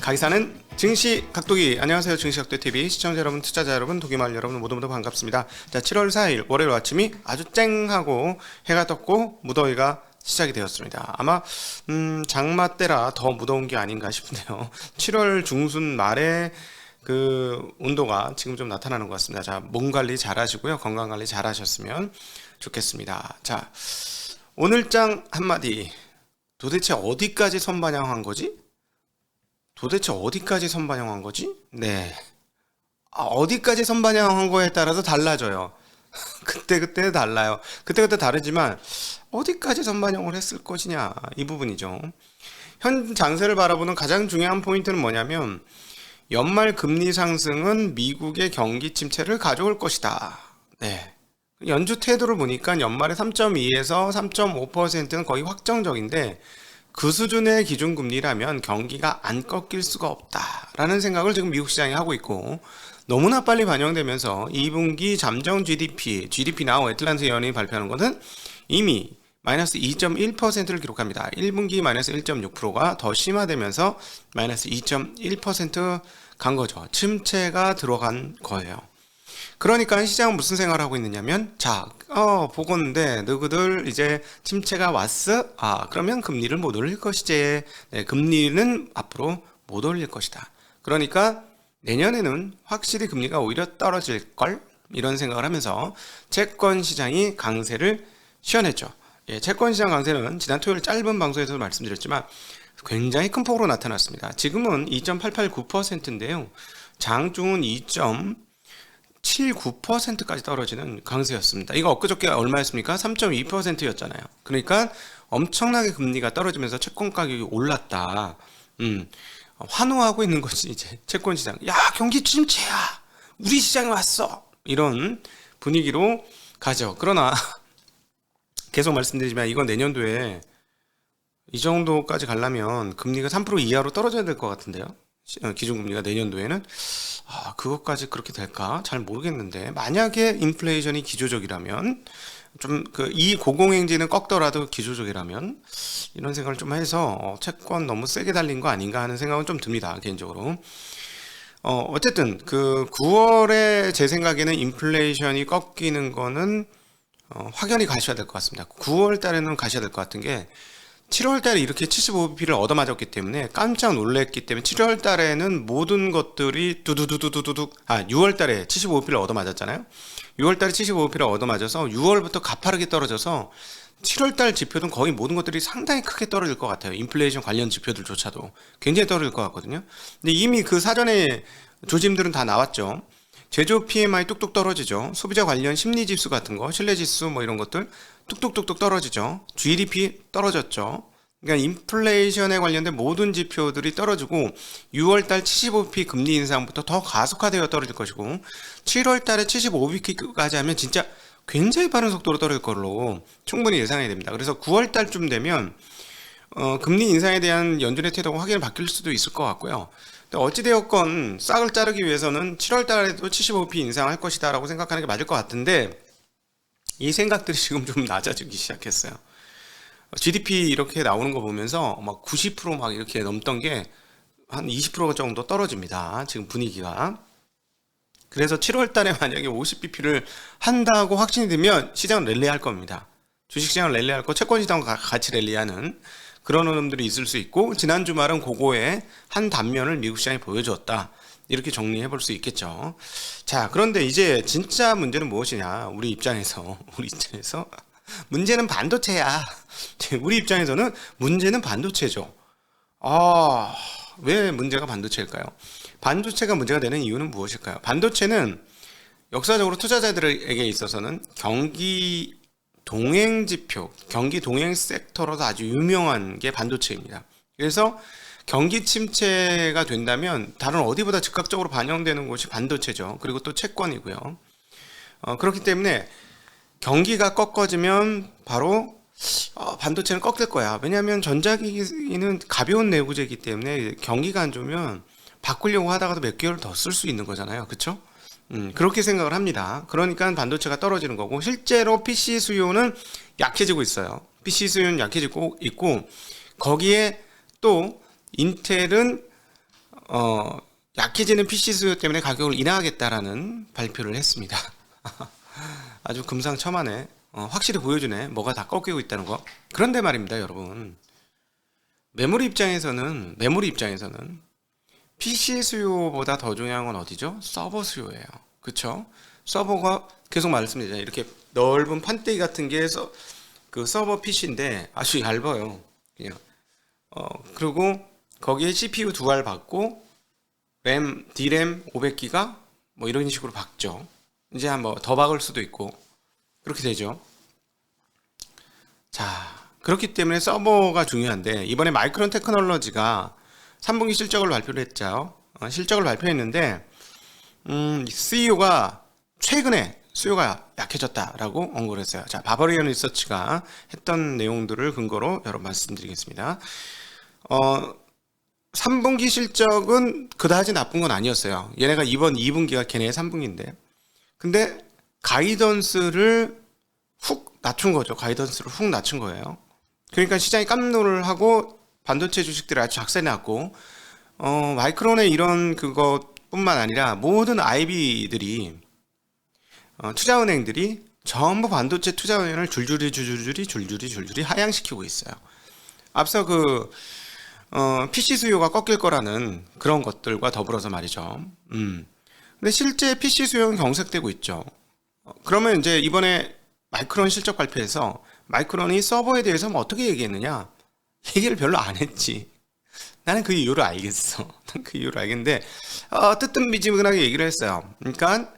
가이사는 증시 각도기. 안녕하세요. 증시 각도 TV 시청자 여러분, 투자자 여러분, 도기마을 여러분 모두 반갑습니다. 자, 7월 4일 월요일 아침이 아주 쨍하고 해가 떴고 무더위가 시작이 되었습니다. 아마 장마 때라 더 무더운 게 아닌가 싶은데요. 7월 중순 말에 그 온도가 지금 좀 나타나는 것 같습니다. 자, 몸 관리 잘 하시고요. 건강 관리 잘 하셨으면 좋겠습니다. 자, 오늘장 한마디. 도대체 어디까지 선반영한 거지? 네. 어디까지 선반영한 거에 따라서 달라져요. 그때 달라요. 그때 다르지만 어디까지 선반영을 했을 것이냐, 이 부분이죠. 현 장세를 바라보는 가장 중요한 포인트는 뭐냐면, 연말 금리 상승은 미국의 경기 침체를 가져올 것이다. 네. 연준 태도를 보니까 연말에 3.2에서 3.5%는 거의 확정적인데, 그 수준의 기준금리라면 경기가 안 꺾일 수가 없다라는 생각을 지금 미국 시장이 하고 있고, 너무나 빨리 반영되면서 2분기 잠정 GDP now 애틀란타 연이 발표하는 것은 이미 마이너스 2.1%를 기록합니다. 1분기 마이너스 1.6%가 더 심화되면서 마이너스 2.1% 간 거죠. 침체가 들어간 거예요. 그러니까 시장은 무슨 생각을 하고 있느냐면, 자, 보건데 너희들 이제 침체가 왔어? 그러면 금리를 못 올릴 것이지. 네, 금리는 앞으로 못 올릴 것이다. 그러니까 내년에는 확실히 금리가 오히려 떨어질 걸, 이런 생각을 하면서 채권 시장이 강세를 시현했죠. 예, 채권 시장 강세는 지난 토요일 짧은 방송에서도 말씀드렸지만 굉장히 큰 폭으로 나타났습니다. 지금은 2.889%인데요. 장중은 2.79%까지 떨어지는 강세였습니다. 이거 엊그저께 얼마였습니까? 3.2%였잖아요. 그러니까 엄청나게 금리가 떨어지면서 채권 가격이 올랐다. 환호하고 있는 것이 이제 채권 시장. 야, 경기 침체야. 우리 시장에 왔어. 이런 분위기로 가죠. 그러나 계속 말씀드리지만 이건 내년도에 이 정도까지 가려면 금리가 3% 이하로 떨어져야 될 것 같은데요. 기준금리가 내년도에는 그것까지 그렇게 될까 잘 모르겠는데, 만약에 인플레이션이 기조적이라면, 좀 이 고공행진은 꺾더라도 기조적이라면 이런 생각을 좀 해서 채권 너무 세게 달린 거 아닌가 하는 생각은 좀 듭니다, 개인적으로. 어쨌든 그 9월에 제 생각에는 인플레이션이 꺾이는 거는 확연히 가셔야 될 것 같습니다. 9월 달에는 가셔야 될 것 같은 게, 7월 달에 이렇게 75bp를 얻어맞았기 때문에 깜짝 놀랐기 때문에 7월 달에는 모든 것들이 두두두두두둑 6월 달에 75bp를 얻어맞았잖아요. 6월 달에 75bp를 얻어맞아서 6월부터 가파르게 떨어져서 7월 달 지표는 거의 모든 것들이 상당히 크게 떨어질 것 같아요. 인플레이션 관련 지표들조차도 굉장히 떨어질 것 같거든요. 근데 이미 그 사전에 조짐들은 다 나왔죠. 제조 PMI 뚝뚝 떨어지죠. 소비자 관련 심리 지수 같은 거, 신뢰 지수 뭐 이런 것들 뚝뚝뚝뚝 떨어지죠. GDP 떨어졌죠. 그러니까 인플레이션에 관련된 모든 지표들이 떨어지고 6월달 75bp 금리 인상부터 더 가속화되어 떨어질 것이고, 7월달에 75bp까지 하면 진짜 굉장히 빠른 속도로 떨어질 걸로 충분히 예상해야 됩니다. 그래서 9월달쯤 되면 금리 인상에 대한 연준의 태도가 확연히 바뀔 수도 있을 것 같고요. 어찌되었건 싹을 자르기 위해서는 7월달에도 75bp 인상할 것이다 라고 생각하는 게 맞을 것 같은데, 이 생각들이 지금 좀 낮아지기 시작했어요. GDP 이렇게 나오는 거 보면서 막 90% 막 이렇게 넘던 게 한 20% 정도 떨어집니다. 지금 분위기가. 그래서 7월 달에 만약에 50bp를 한다고 확신이 되면 시장은 랠리할 겁니다. 주식시장은 랠리할 거, 채권시장과 같이 랠리하는 그런 흐름들이 있을 수 있고, 지난 주말은 그거에 한 단면을 미국 시장이 보여주었다. 이렇게 정리해 볼 수 있겠죠. 자, 그런데 이제 진짜 문제는 무엇이냐? 우리 입장에서 문제는 반도체야. 우리 입장에서는 문제는 반도체죠. 왜 문제가 반도체일까요? 반도체가 문제가 되는 이유는 무엇일까요? 반도체는 역사적으로 투자자들에게 있어서는 경기 동행 지표, 경기 동행 섹터로도 아주 유명한 게 반도체입니다. 그래서 경기 침체가 된다면 다른 어디보다 즉각적으로 반영되는 곳이 반도체죠. 그리고 또 채권이고요. 그렇기 때문에 경기가 꺾어지면 바로 반도체는 꺾일 거야. 왜냐하면 전자기기는 가벼운 내구재이기 때문에 경기가 안 좋으면 바꾸려고 하다가도 몇 개월 더 쓸 수 있는 거잖아요. 그렇죠? 그렇게 생각을 합니다. 그러니까 반도체가 떨어지는 거고, 실제로 PC 수요는 약해지고 있어요. PC 수요는 약해지고 있고, 거기에 또 인텔은 약해지는 PC 수요 때문에 가격을 인하하겠다라는 발표를 했습니다. 아주 금상첨화네. 확실히 보여주네. 뭐가 다 꺾이고 있다는 거. 그런데 말입니다, 여러분. 메모리 입장에서는 PC 수요보다 더 중요한 건 어디죠? 서버 수요예요. 그쵸? 서버가 계속 말씀드리잖아요. 이렇게 넓은 판때기 같은 게 그 서버 PC인데 아주 얇아요. 그냥. 그리고 거기에 CPU 두 알 받고 D램 500기가 뭐 이런 식으로 박죠. 이제 한번 더 박을 수도 있고 그렇게 되죠. 자, 그렇기 때문에 서버가 중요한데 이번에 마이크론 테크놀로지가 3분기 실적을 발표를 했죠. 실적을 발표했는데 CEO가 최근에 수요가 약해졌다라고 언급을 했어요. 자, 바버리언 리서치가 했던 내용들을 근거로 여러분 말씀드리겠습니다. 3분기 실적은 그다지 나쁜 건 아니었어요. 얘네가 이번 2분기가 걔네의 3분기인데. 근데 가이던스를 훅 낮춘 거죠. 가이던스를 훅 낮춘 거예요. 그러니까 시장이 깜놀을 하고 반도체 주식들이 아주 작살이 났고, 마이크론의 이런 그것뿐만 아니라 모든 IB들이, 투자은행들이 전부 반도체 투자은행을 줄줄이 하향시키고 있어요. 앞서 PC 수요가 꺾일 거라는 그런 것들과 더불어서 말이죠. 근데 실제 PC 수요는 경색되고 있죠. 그러면 이제 이번에 마이크론 실적 발표에서 마이크론이 서버에 대해서 뭐 어떻게 얘기했느냐? 얘기를 별로 안 했지. 나는 그 이유를 알겠어. 난 그 이유를 알겠는데, 뜨뜻미지근하게 얘기를 했어요. 그러니까,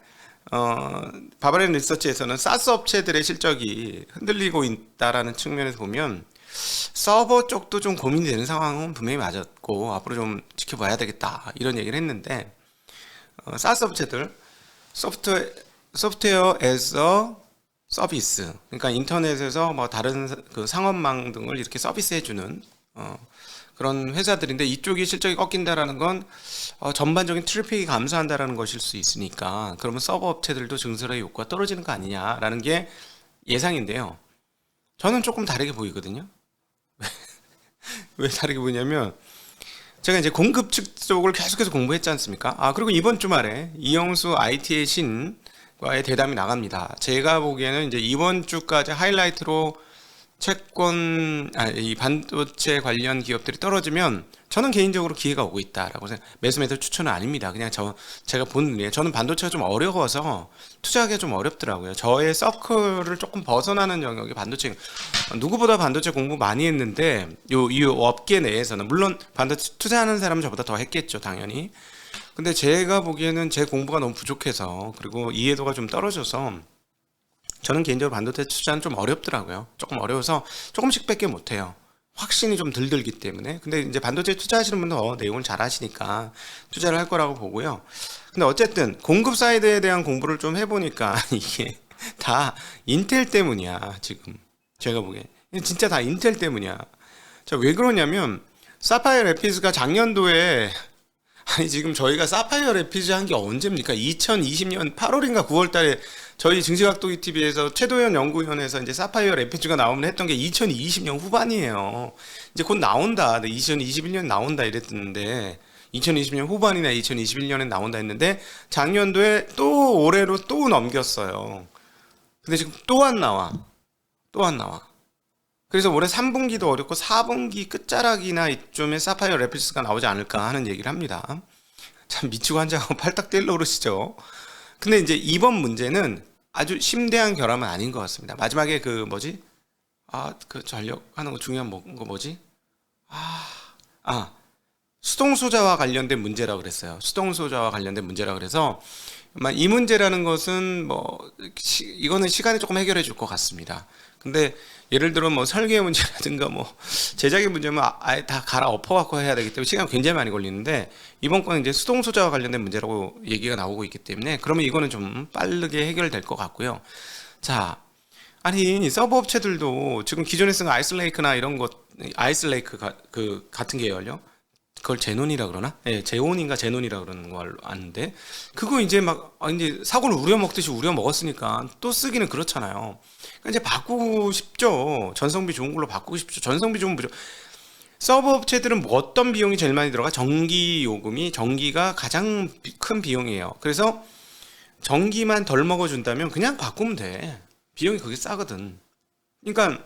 바바렌 리서치에서는 사스 업체들의 실적이 흔들리고 있다라는 측면에서 보면, 서버 쪽도 좀 고민이 되는 상황은 분명히 맞았고 앞으로 좀 지켜봐야 되겠다 이런 얘기를 했는데 사스 업체들 소프트웨어 에서 서비스 그러니까 인터넷에서 뭐 다른 그 상업망 등을 이렇게 서비스해주는 그런 회사들인데 이쪽이 실적이 꺾인다라는 건 전반적인 트래픽이 감소한다라는 것일 수 있으니까 그러면 서버 업체들도 증설의 효과가 떨어지는 거 아니냐라는 게 예상인데요. 저는 조금 다르게 보이거든요. 왜 다르게 보이냐면 제가 이제 공급 측 쪽을 계속해서 공부했지 않습니까? 그리고 이번 주말에 이영수 IT의 신과의 대담이 나갑니다. 제가 보기에는 이제 이번 주까지 하이라이트로 이 반도체 관련 기업들이 떨어지면 저는 개인적으로 기회가 오고 있다라고 생각. 매수 매도 추천은 아닙니다. 그냥 제가 본 눈이에요. 저는 반도체가 좀 어려워서 투자하기가 좀 어렵더라고요. 저의 서클을 조금 벗어나는 영역이 반도체. 누구보다 반도체 공부 많이 했는데 이 업계 내에서는 물론 반도체 투자하는 사람은 저보다 더 했겠죠, 당연히. 근데 제가 보기에는 제 공부가 너무 부족해서 그리고 이해도가 좀 떨어져서 저는 개인적으로 반도체 투자는 좀 어렵더라고요. 조금 어려워서 조금씩밖에 못해요. 확신이 좀 덜 들기 때문에. 근데 이제 반도체 투자하시는 분도 내용을 잘 하시니까 투자를 할 거라고 보고요. 근데 어쨌든 공급 사이드에 대한 공부를 좀 해보니까 이게 다 인텔 때문이야, 지금. 제가 보기엔. 진짜 다 인텔 때문이야. 자, 왜 그러냐면, 사파이어 래피드가 작년도에 아니 지금 저희가 사파이어 래피드 한 게 언제입니까? 2020년 8월인가 9월 달에 저희 증시각도기 TV에서 최도현 연구위원회에서 이제 사파이어 래피드가 나오면 했던 게 2020년 후반이에요. 이제 곧 나온다. 2021년 나온다 이랬는데 2020년 후반이나 2021년에 나온다 했는데 작년도에 또 올해로 또 넘겼어요. 근데 지금 또 안 나와. 또 안 나와. 그래서 올해 3분기도 어렵고 4분기 끝자락이나 이쯤에 사파이어 래피드가 나오지 않을까 하는 얘기를 합니다. 참 미치고 한장하고 팔딱 뛸러 그러시죠. 근데 이제 이번 문제는 아주 심대한 결함은 아닌 것 같습니다. 마지막에 그 전력하는 거 중요한 거 뭐지? 수동소자와 관련된 문제라고 그랬어요. 수동소자와 관련된 문제라고 그래서 이 문제라는 것은 이거는 시간이 조금 해결해 줄 것 같습니다. 근데 예를 들어 설계 문제라든가 제작의 문제면 아예 다 갈아엎어 갖고 해야 되기 때문에 시간 굉장히 많이 걸리는데 이번 건은 이제 수동 소자와 관련된 문제라고 얘기가 나오고 있기 때문에 그러면 이거는 좀 빠르게 해결될 것 같고요. 자, 아니 서버 업체들도 지금 기존에 쓴 아이스레이크나 이런 것 아이스레이크 같은 계열요. 그걸 제논이라 그러나? 예, 제온인가 제논이라 그러는 걸 아는데 그거 이제 이제 사고를 우려 먹듯이 우려 먹었으니까 또 쓰기는 그렇잖아요. 그러니까 이제 바꾸고 싶죠. 전성비 좋은 걸로 바꾸고 싶죠. 전성비 좋은 서버 업체들은 뭐 어떤 비용이 제일 많이 들어가? 전기 요금이, 전기가 가장 큰 비용이에요. 그래서 전기만 덜 먹어준다면 그냥 바꾸면 돼. 비용이 그게 싸거든. 그러니까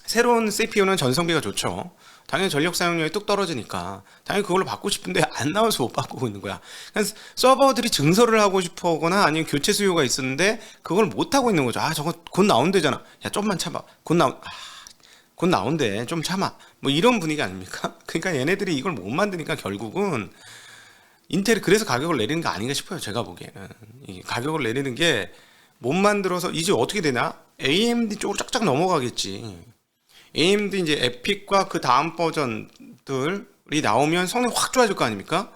새로운 CPU는 전성비가 좋죠. 당연히 전력 사용량이 뚝 떨어지니까 당연히 그걸로 바꾸고 싶은데 안 나와서 못 바꾸고 있는 거야. 그러니까 서버들이 증설을 하고 싶어 하거나 아니면 교체 수요가 있었는데 그걸 못 하고 있는 거죠. 아, 저거 곧 나온대잖아. 야, 좀만 참아. 곧 나온대. 좀 참아. 뭐 이런 분위기 아닙니까? 그러니까 얘네들이 이걸 못 만드니까 결국은 인텔이 그래서 가격을 내리는 게 아닌가 싶어요. 제가 보기에는. 이 가격을 내리는 게 못 만들어서 이제 어떻게 되나? AMD 쪽으로 쫙쫙 넘어가겠지. AMD 이제 에픽과 그 다음 버전들이 나오면 성능이 확 좋아질 거 아닙니까?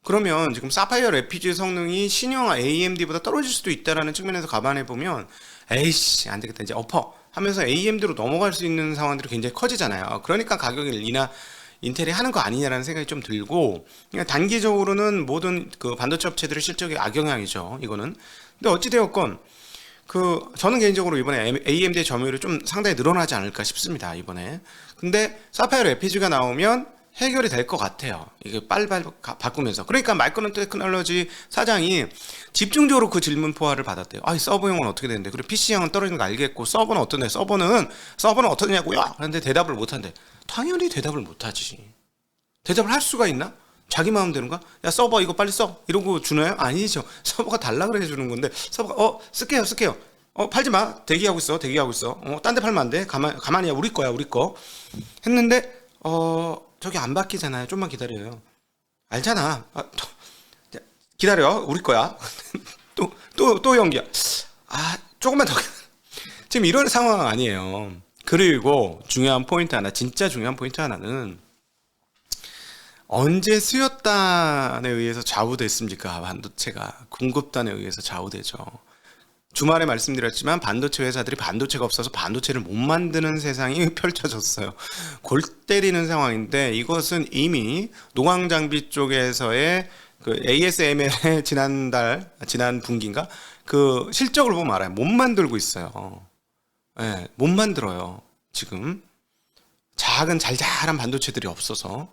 그러면 지금 사파이어 레피지 성능이 신형 AMD보다 떨어질 수도 있다라는 측면에서 감안해 보면 에이씨 안 되겠다 이제 엎어 하면서 AMD로 넘어갈 수 있는 상황들이 굉장히 커지잖아요. 그러니까 가격을 인텔이 하는 거 아니냐라는 생각이 좀 들고, 그러니까 단기적으로는 모든 그 반도체 업체들의 실적에 악영향이죠. 이거는. 근데 어찌되었건 저는 개인적으로 이번에 AMD의 점유율이 좀 상당히 늘어나지 않을까 싶습니다. 이번에. 근데 사파이어 FPGA가 나오면 해결이 될 것 같아요. 이게 빨리빨리 바꾸면서. 그러니까 마이크론 테크놀로지 사장이 집중적으로 그 질문 포화를 받았대요. 아, 이 서버형은 어떻게 되는데? 그리고 PC형은 떨어지는 거 알겠고, 서버는 어떠냐? 서버는 어떠냐고요? 그런데 대답을 못한대. 당연히 대답을 못하지. 대답을 할 수가 있나? 자기 마음대로인가? 야, 서버 이거 빨리 써. 이러고 주나요? 아니죠. 서버가 달라 그래 주는 건데, 서버가, 쓸게요. 팔지 마. 대기하고 있어. 딴 데 팔면 안 돼. 가만히야. 우리 거야. 했는데, 저기 안 바뀌잖아요. 좀만 기다려요. 알잖아. 기다려. 우리 거야. 또 연기야. 조금만 더. 지금 이런 상황 아니에요. 그리고 진짜 중요한 포인트 하나는 언제 수요단에 의해서 좌우됐습니까? 반도체가 공급단에 의해서 좌우되죠. 주말에 말씀드렸지만 반도체 회사들이 반도체가 없어서 반도체를 못 만드는 세상이 펼쳐졌어요. 골 때리는 상황인데 이것은 이미 노광장비 쪽에서의 그 ASML의 지난 분기인가 그 실적을 보면 알아요. 못 만들고 있어요. 네, 못 만들어요. 지금 작은 잘잘한 반도체들이 없어서.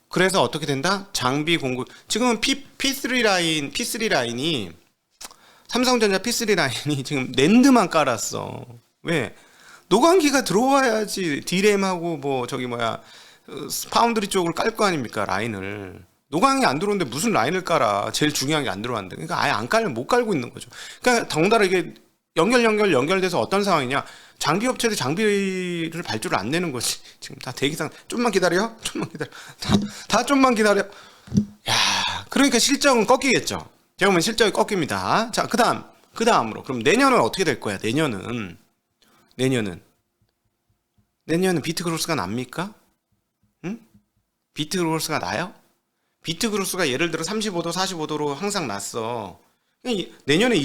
그래서 어떻게 된다? 장비 공급. 지금은 P3 라인이 삼성전자 P3 라인이 지금 낸드만 깔았어. 왜? 노광기가 들어와야지 D램하고 파운드리 쪽을 깔 거 아닙니까? 라인을. 노광이 안 들어오는데 무슨 라인을 깔아? 제일 중요한 게 안 들어왔는데. 그러니까 아예 안 깔면 못 깔고 있는 거죠. 그러니까 더군다나 이게 연결돼서 어떤 상황이냐? 장비 업체들이 장비를 발주를 안 내는 거지. 지금 다 대기상 좀만 기다려. 다 좀만 기다려. 야, 그러니까 실적은 꺾이겠죠. 제가 보면 실적이 꺾입니다. 자, 그다음으로 그럼 내년은 어떻게 될 거야? 내년은 비트 그로스가 납니까? 응? 비트 그로스가 나요? 비트 그로스가 예를 들어 35도, 45도로 항상 났어. 내년에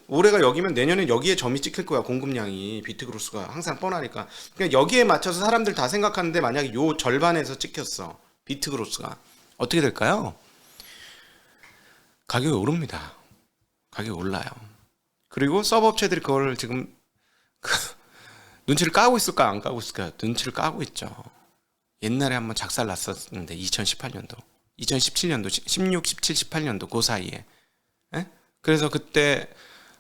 올해가 여기면 내년에 여기에 점이 찍힐 거야. 공급량이 비트 그로스가 항상 뻔하니까. 그러니까 여기에 맞춰서 사람들 다 생각하는데 만약에 요 절반에서 찍혔어. 비트 그로스가 어떻게 될까요? 가격이 오릅니다. 가격이 올라요. 그리고 서버 업체들이 그걸 지금 눈치를 까고 있을까 안 까고 있을까? 눈치를 까고 있죠. 옛날에 한번 작살 났었는데 2018년도, 2017년도, 16, 17, 18년도 그 사이에. 에? 그래서 그때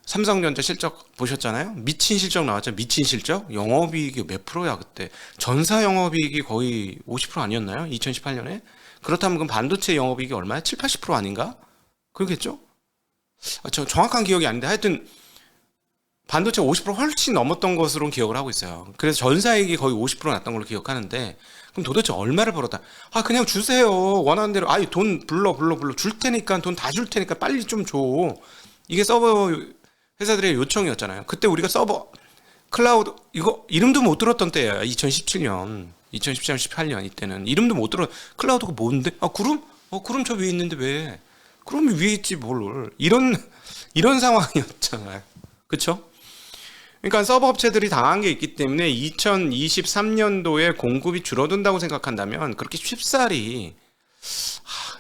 삼성전자 실적 보셨잖아요. 미친 실적 나왔죠. 미친 실적. 영업이익이 몇 프로야 그때. 전사 영업이익이 거의 50% 아니었나요? 2018년에. 그렇다면 그럼 반도체 영업이익이 얼마야? 7, 80% 아닌가? 그러겠죠? 저 정확한 기억이 아닌데 하여튼 반도체 50% 훨씬 넘었던 것으로 기억을 하고 있어요. 그래서 전사익이 거의 50% 났던 걸로 기억하는데 그럼 도대체 얼마를 벌었다? 그냥 주세요. 원하는 대로. 돈 불러 줄 테니까 돈 다 줄 테니까 빨리 좀 줘. 이게 서버 회사들의 요청이었잖아요. 그때 우리가 서버 클라우드 이거 이름도 못 들었던 때예요. 2017년, 18년 이때는 이름도 못 들어. 클라우드가 뭔데? 구름? 구름 저 위에 있는데 왜? 그럼 위에 있지 뭘. 이런 상황이었잖아요. 그쵸? 그러니까 서버 업체들이 당한 게 있기 때문에 2023년도에 공급이 줄어든다고 생각한다면 그렇게 쉽사리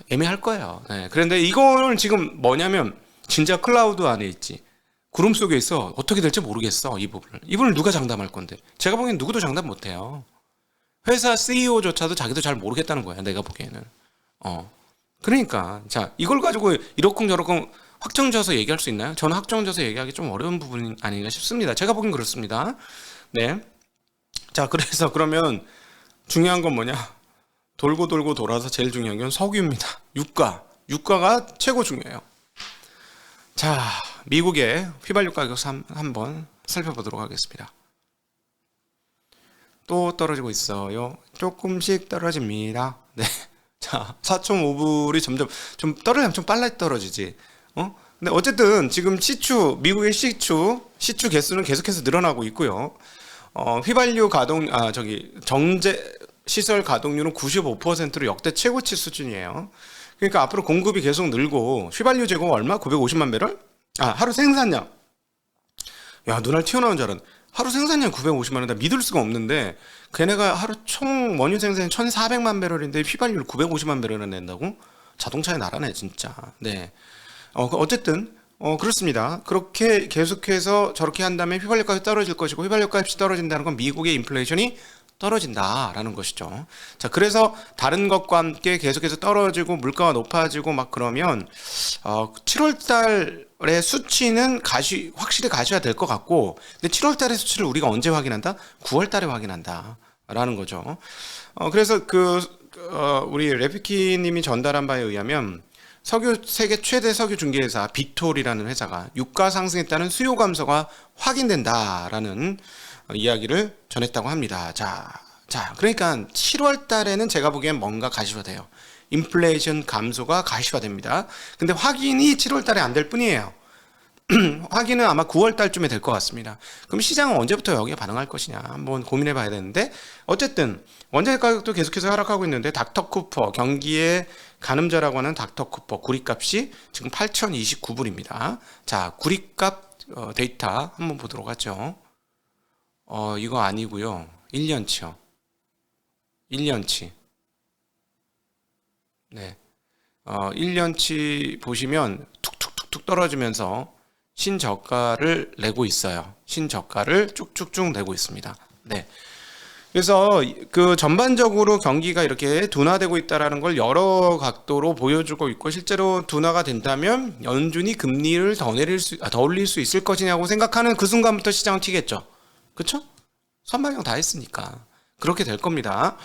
애매할 거예요. 네. 그런데 이거는 지금 뭐냐면 진짜 클라우드 안에 있지. 구름 속에 있어. 어떻게 될지 모르겠어. 이 부분을 누가 장담할 건데. 제가 보기엔 누구도 장담 못해요. 회사 CEO조차도 자기도 잘 모르겠다는 거야. 내가 보기에는. 그러니까 자 이걸 가지고 이러쿵저러쿵 확정져서 얘기할 수 있나요? 저는 확정져서 얘기하기 좀 어려운 부분이 아닌가 싶습니다. 제가 보긴 그렇습니다. 네. 자 그래서 그러면 중요한 건 뭐냐? 돌고 돌고 돌아서 제일 중요한 건 석유입니다. 유가. 유가가 최고 중요해요. 자, 미국의 휘발유 가격 한번 살펴보도록 하겠습니다. 또 떨어지고 있어요. 조금씩 떨어집니다. 네. 자, 4.5불이 점점 좀 떨어지면 좀 빨리 떨어지지. 근데 어쨌든 지금 미국의 시추 개수는 계속해서 늘어나고 있고요. 휘발유 정제 시설 가동률은 95%로 역대 최고치 수준이에요. 그러니까 앞으로 공급이 계속 늘고 휘발유 재고가 얼마? 950만 배럴? 하루 생산량. 야, 눈알 튀어나온 줄 알았네. 하루 생산량 950만 원, 나 믿을 수가 없는데 걔네가 하루 총 원유 생산이 1,400만 배럴인데 휘발유를 950만 배럴을 낸다고? 자동차의 나라네 진짜. 네. 어쨌든 그렇습니다. 그렇게 계속해서 저렇게 한다면 휘발유 값이 떨어질 것이고 휘발유 값이 떨어진다는 건 미국의 인플레이션이 떨어진다라는 것이죠. 자, 그래서 다른 것과 함께 계속해서 떨어지고 물가가 높아지고 막 그러면 7월 달의 수치는 확실히 가셔야 될 것 같고, 근데 7월 달의 수치를 우리가 언제 확인한다? 9월 달에 확인한다라는 거죠. 그래서 우리 레피키 님이 전달한 바에 의하면 세계 최대 석유 중개회사 빅톨이라는 회사가 유가 상승에 따른 수요 감소가 확인된다라는 이야기를 전했다고 합니다. 자, 그러니까 7월 달에는 제가 보기엔 뭔가 가시화돼요. 인플레이션 감소가 가시화됩니다. 근데 확인이 7월 달에 안 될 뿐이에요. 확인은 아마 9월 달쯤에 될 것 같습니다. 그럼 시장은 언제부터 여기에 반응할 것이냐 한번 고민해 봐야 되는데, 어쨌든 원자재 가격도 계속해서 하락하고 있는데 닥터쿠퍼, 경기의 가늠자라고 하는 닥터쿠퍼 구리값이 지금 8,029불입니다. 자, 구리값 데이터 한번 보도록 하죠. 이거 아니고요. 1년치요. 1년치. 네. 1년치 보시면 툭툭툭툭 떨어지면서 신저가를 내고 있어요. 신저가를 쭉쭉쭉 내고 있습니다. 네. 그래서 전반적으로 경기가 이렇게 둔화되고 있다라는 걸 여러 각도로 보여주고 있고, 실제로 둔화가 된다면 연준이 금리를 더 올릴 수 있을 것이냐고 생각하는 그 순간부터 시장은 튀겠죠. 그쵸? 선반영 다 했으니까 그렇게 될 겁니다.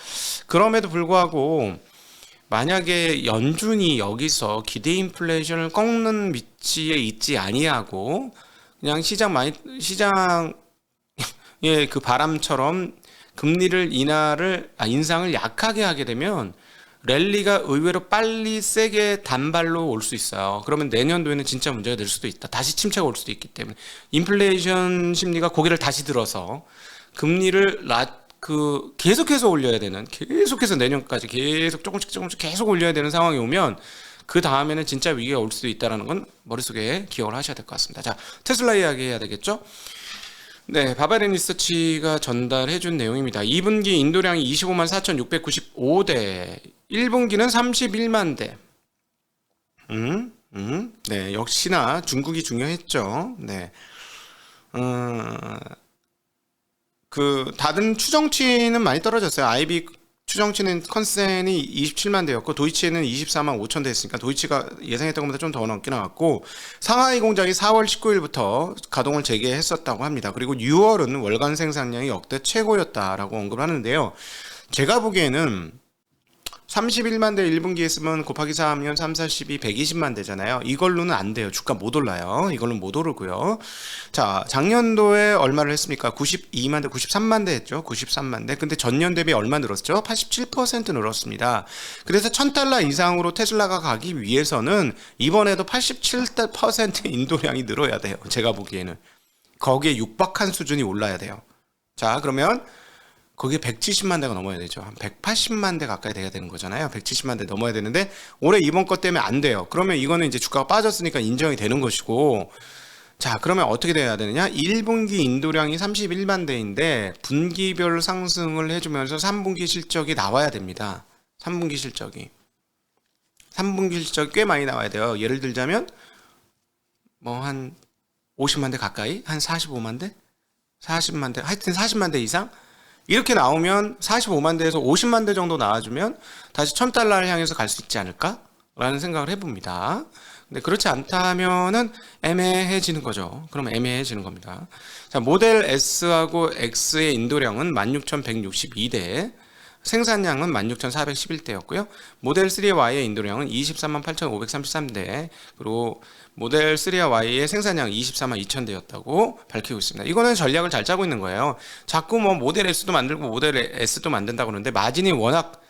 그럼에도 불구하고 만약에 연준이 여기서 기대 인플레이션을 꺾는 위치에 있지 아니하고 그냥 시장의 그 바람처럼 금리를 인상을 약하게 하게 되면 랠리가 의외로 빨리 세게 단발로 올 수 있어요. 그러면 내년도에는 진짜 문제가 될 수도 있다. 다시 침체가 올 수도 있기 때문에 인플레이션 심리가 고개를 다시 들어서 금리를 계속해서 올려야 되는, 계속해서 내년까지 조금씩 계속 올려야 되는 상황이 오면 그 다음에는 진짜 위기가 올 수도 있다는 건 머릿속에 기억을 하셔야 될 것 같습니다. 자, 테슬라 이야기 해야 되겠죠? 네, 바바렌 리서치가 전달해준 내용입니다. 2분기 인도량이 25만 4,695대, 1분기는 31만 대. 네, 역시나 중국이 중요했죠. 네. 다른 추정치는 많이 떨어졌어요. IB 추정치는 컨센이 27만 대였고 도이치에는 24만 5천 대였으니까 도이치가 예상했던 것보다 좀 더 넘게 나왔고, 상하이 공장이 4월 19일부터 가동을 재개했었다고 합니다. 그리고 6월은 월간 생산량이 역대 최고였다라고 언급을 하는데요. 제가 보기에는 31만 대 1분기 했으면 곱하기 4 하면 3, 4, 12, 120만 대잖아요. 이걸로는 안 돼요. 주가 못 올라요. 이걸로는 못 오르고요. 자, 작년도에 얼마를 했습니까? 92만 대, 93만 대 했죠. 93만 대. 근데 전년 대비 얼마 늘었죠? 87% 늘었습니다. 그래서 1000달러 이상으로 테슬라가 가기 위해서는 이번에도 87% 인도량이 늘어야 돼요. 제가 보기에는. 거기에 육박한 수준이 올라야 돼요. 자, 그러면 거기에 170만 대가 넘어야 되죠. 한 180만 대 가까이 돼야 되는 거잖아요. 170만 대 넘어야 되는데 올해 이번 것 때문에 안 돼요. 그러면 이거는 이제 주가가 빠졌으니까 인정이 되는 것이고, 자, 그러면 어떻게 돼야 되느냐? 1분기 인도량이 31만 대인데 분기별 상승을 해주면서 3분기 실적이 나와야 됩니다. 3분기 실적이 꽤 많이 나와야 돼요. 예를 들자면 뭐 한 50만 대 가까이, 한 45만 대, 40만 대, 하여튼 40만 대 이상 이렇게 나오면 45만 대에서 50만 대 정도 나와주면 다시 1000달러를 향해서 갈 수 있지 않을까? 라는 생각을 해봅니다. 근데 그렇지 않다면은 애매해지는 거죠. 그럼 애매해지는 겁니다. 자, 모델 S하고 X의 인도량은 16,162대, 생산량은 16,411대였고요. 모델 3의 Y의 인도량은 23만 8,533대, 그리고 모델 3의 Y의 생산량 24만 2,000대였다고 밝히고 있습니다. 이거는 전략을 잘 짜고 있는 거예요. 자꾸 뭐 모델 S도 만들고 모델 S도 만든다고 그러는데 마진이 워낙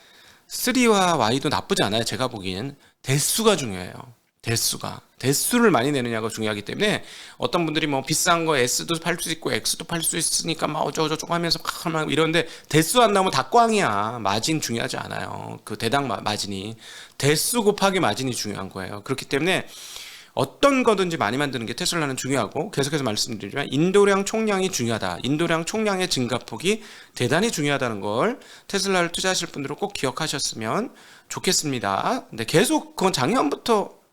3와 Y도 나쁘지 않아요. 제가 보기엔 대수가 중요해요. 대수를 많이 내느냐가 중요하기 때문에 어떤 분들이 뭐 비싼 거 S도 팔 수 있고 X도 팔 수 있으니까 막 어쩌고저쩌고 하면서 막 이러는데 대수 안 나오면 다 꽝이야. 마진 중요하지 않아요. 그 대당 마진이 대수 곱하기 마진이 중요한 거예요. 그렇기 때문에 어떤 거든지 많이 만드는 게 테슬라는 중요하고, 계속해서 말씀드리지만 인도량 총량이 중요하다. 인도량 총량의 증가폭이 대단히 중요하다는 걸 테슬라를 투자하실 분들은 꼭 기억하셨으면 좋겠습니다. 근데 계속 그건 작년부터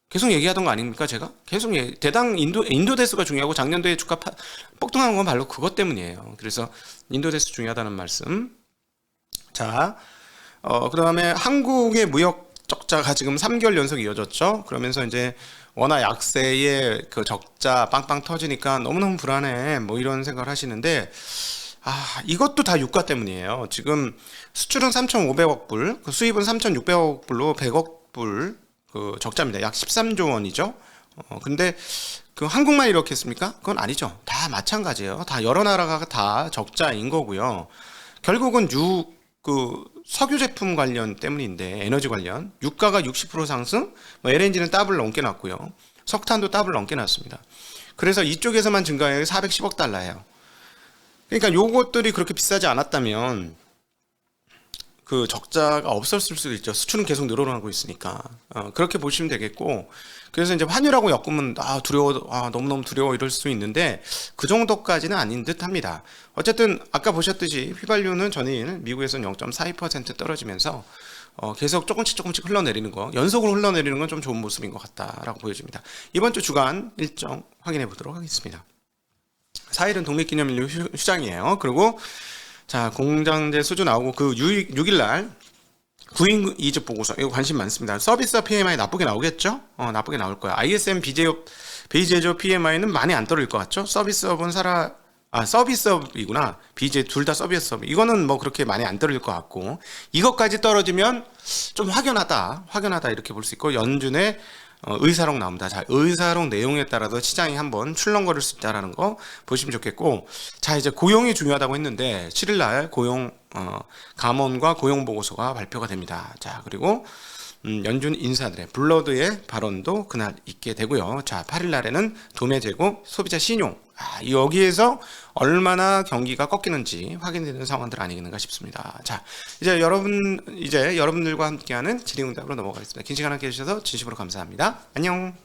계속 얘기하던 거 아닙니까? 제가 계속 대당 인도 대수가 중요하고 작년도에 주가 폭등한 건 바로 그것 때문이에요. 그래서 인도 대수 중요하다는 말씀. 자, 그다음에 한국의 무역 적자가 지금 3개월 연속 이어졌죠. 그러면서 이제 워낙 약세의 그 적자 빵빵 터지니까 너무너무 불안해. 뭐 이런 생각을 하시는데, 이것도 다 유가 때문이에요. 지금 수출은 3,500억 불, 그 수입은 3,600억 불로 100억 불 그 적자입니다. 약 13조 원이죠. 근데 그 한국만 이렇게 했습니까? 그건 아니죠. 다 마찬가지예요. 다 여러 나라가 다 적자인 거고요. 결국은 그 석유 제품 관련 때문인데, 에너지 관련 유가가 60% 상승, 뭐 LNG는 더블 넘게 났고요. 석탄도 더블 넘게 났습니다. 그래서 이쪽에서만 증가액이 410억 달러예요. 그러니까 요것들이 그렇게 비싸지 않았다면 그 적자가 없었을 수도 있죠. 수출은 계속 늘어나고 있으니까. 그렇게 보시면 되겠고, 그래서 이제 환율하고 엮으면 너무너무 두려워 이럴 수 있는데 그 정도까지는 아닌 듯 합니다. 어쨌든 아까 보셨듯이 휘발유는 전일 미국에서는 0.42% 떨어지면서 계속 조금씩 흘러내리는 거, 연속으로 흘러내리는 건 좀 좋은 모습인 것 같다라고 보여집니다. 이번 주 주간 일정 확인해 보도록 하겠습니다. 4일은 독립기념일 휴장이에요. 그리고 자, 공장제 수주 나오고 그 6일날 구인 이직 보고서, 이거 관심 많습니다. 서비스업 PMI 나쁘게 나오겠죠? 나쁘게 나올 거야. ISM 비제조 PMI는 많이 안 떨어질 것 같죠? 서비스업은 서비스업이구나. BJ 둘 다 서비스업. 이거는 뭐 그렇게 많이 안 떨어질 것 같고, 이것까지 떨어지면 좀 확연하다 이렇게 볼 수 있고, 연준의 의사록 나옵니다. 자, 의사록 내용에 따라서 시장이 한번 출렁거릴 수 있다라는 거 보시면 좋겠고, 자, 이제 고용이 중요하다고 했는데 7일날 고용 감원과 고용 보고서가 발표가 됩니다. 자, 그리고 연준 인사들의 블러드의 발언도 그날 있게 되고요. 자, 8일날에는 도매 재고, 소비자 신용, 여기에서 얼마나 경기가 꺾이는지 확인되는 상황들 아니겠는가 싶습니다. 자, 이제 여러분들과 함께하는 질의응답으로 넘어가겠습니다. 긴 시간 함께 해주셔서 진심으로 감사합니다. 안녕.